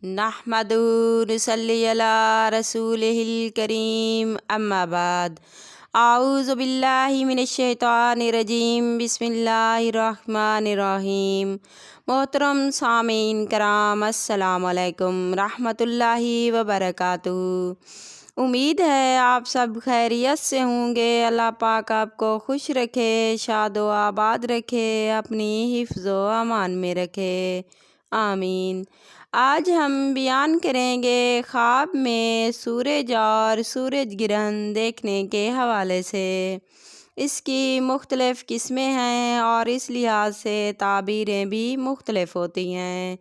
نحمدہ نصلی علی رسولہ الکریم اما بعد اعوذ باللہ من الشیطان الرجیم بسم اللہ الرحمن الرحیم۔ محترم سامعین کرام، السلام علیکم رحمۃ اللہ وبرکاتہ۔ امید ہے آپ سب خیریت سے ہوں گے۔ اللہ پاک آپ کو خوش رکھے، شاد و آباد رکھے، اپنی حفظ و امان میں رکھے، آمین۔ آج ہم بیان کریں گے خواب میں سورج اور سورج گرہن دیکھنے کے حوالے سے۔ اس کی مختلف قسمیں ہیں اور اس لحاظ سے تعبیریں بھی مختلف ہوتی ہیں،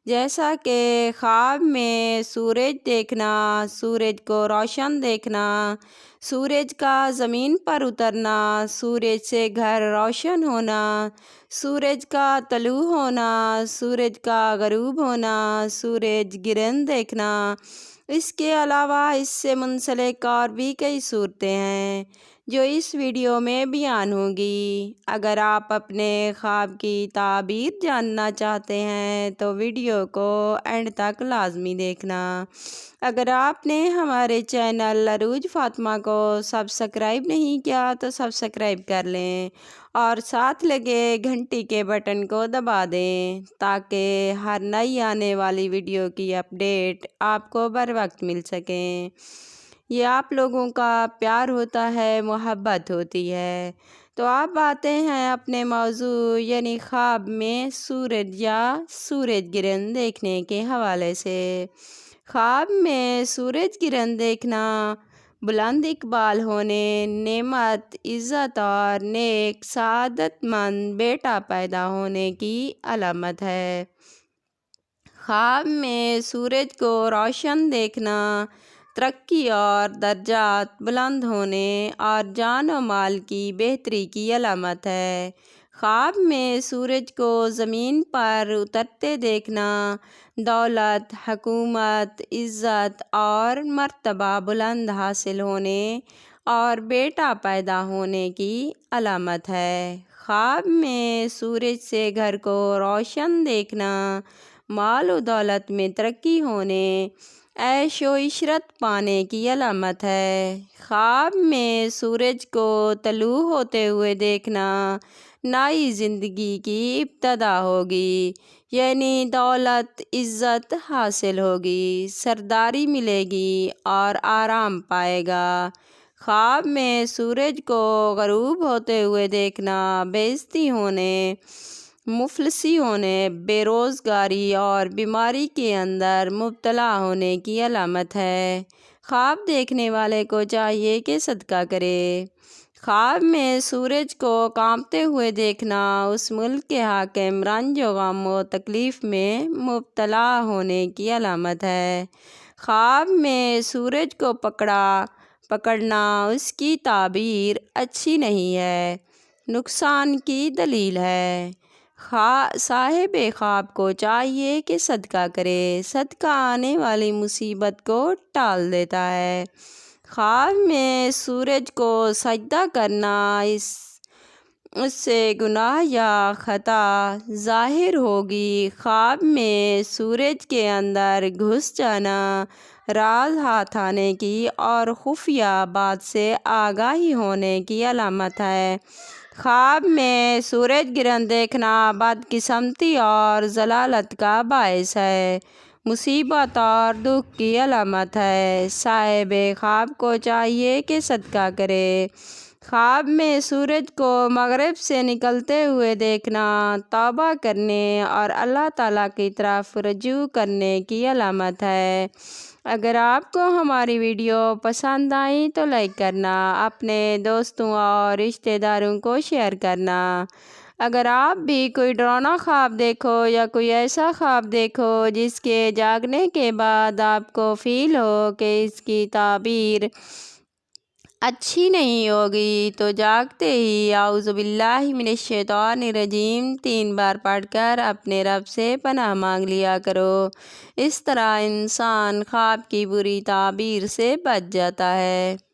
جیسا کہ خواب میں سورج دیکھنا، سورج کو روشن دیکھنا، سورج کا زمین پر اترنا، سورج سے گھر روشن ہونا، سورج کا طلوع ہونا، سورج کا غروب ہونا، سورج گرہن دیکھنا۔ اس کے علاوہ اس سے منسلک اور بھی کئی صورتیں ہیں جو اس ویڈیو میں بیان ہوں گی۔ اگر آپ اپنے خواب کی تعبیر جاننا چاہتے ہیں تو ویڈیو کو اینڈ تک لازمی دیکھنا۔ اگر آپ نے ہمارے چینل عروج فاطمہ کو سبسکرائب نہیں کیا تو سبسکرائب کر لیں اور ساتھ لگے گھنٹی کے بٹن کو دبا دیں تاکہ ہر نئی آنے والی ویڈیو کی اپڈیٹ آپ کو بر وقت مل سکیں۔ یہ آپ لوگوں کا پیار ہوتا ہے، محبت ہوتی ہے۔ تو آپ آتے ہیں اپنے موضوع یعنی خواب میں سورج یا سورج گرہن دیکھنے کے حوالے سے۔ خواب میں سورج گرہن دیکھنا بلند اقبال ہونے، نعمت، عزت اور نیک سعادت مند بیٹا پیدا ہونے کی علامت ہے۔ خواب میں سورج کو روشن دیکھنا ترقی اور درجات بلند ہونے اور جان و مال کی بہتری کی علامت ہے۔ خواب میں سورج کو زمین پر اترتے دیکھنا دولت، حکومت، عزت اور مرتبہ بلند حاصل ہونے اور بیٹا پیدا ہونے کی علامت ہے۔ خواب میں سورج سے گھر کو روشن دیکھنا مال و دولت میں ترقی ہونے، عیش و عشرت پانے کی علامت ہے۔ خواب میں سورج کو طلوع ہوتے ہوئے دیکھنا نئی زندگی کی ابتدا ہوگی، یعنی دولت، عزت حاصل ہوگی، سرداری ملے گی اور آرام پائے گا۔ خواب میں سورج کو غروب ہوتے ہوئے دیکھنا بے عزتی ہونے، مفلسی ہونے، بے روزگاری اور بیماری کے اندر مبتلا ہونے کی علامت ہے۔ خواب دیکھنے والے کو چاہیے کہ صدقہ کرے۔ خواب میں سورج کو کانپتے ہوئے دیکھنا اس ملک کے حاکم رنج و غم و تکلیف میں مبتلا ہونے کی علامت ہے۔ خواب میں سورج کو پکڑنا اس کی تعبیر اچھی نہیں ہے، نقصان کی دلیل ہے۔ صاحب خواب کو چاہیے کہ صدقہ کرے، صدقہ آنے والی مصیبت کو ٹال دیتا ہے۔ خواب میں سورج کو سجدہ کرنا اس سے گناہ یا خطا ظاہر ہوگی۔ خواب میں سورج کے اندر گھس جانا راز ہاتھ آنے کی اور خفیہ بات سے آگاہی ہونے کی علامت ہے۔ خواب میں سورج گرہن دیکھنا بدقسمتی اور ضلالت کا باعث ہے، مصیبت اور دکھ کی علامت ہے۔ صاحب خواب کو چاہیے کہ صدقہ کرے۔ خواب میں سورج کو مغرب سے نکلتے ہوئے دیکھنا توبہ کرنے اور اللہ تعالیٰ کی طرف رجوع کرنے کی علامت ہے۔ اگر آپ کو ہماری ویڈیو پسند آئی تو لائک کرنا، اپنے دوستوں اور رشتہ داروں کو شیئر کرنا۔ اگر آپ بھی کوئی ڈراؤنا خواب دیکھو یا کوئی ایسا خواب دیکھو جس کے جاگنے کے بعد آپ کو فیل ہو کہ اس کی تعبیر اچھی نہیں ہوگی تو جاگتے ہی اعوذ باللہ من الشیطان الرجیم 3 بار پڑھ کر اپنے رب سے پناہ مانگ لیا کرو۔ اس طرح انسان خواب کی بری تعبیر سے بچ جاتا ہے۔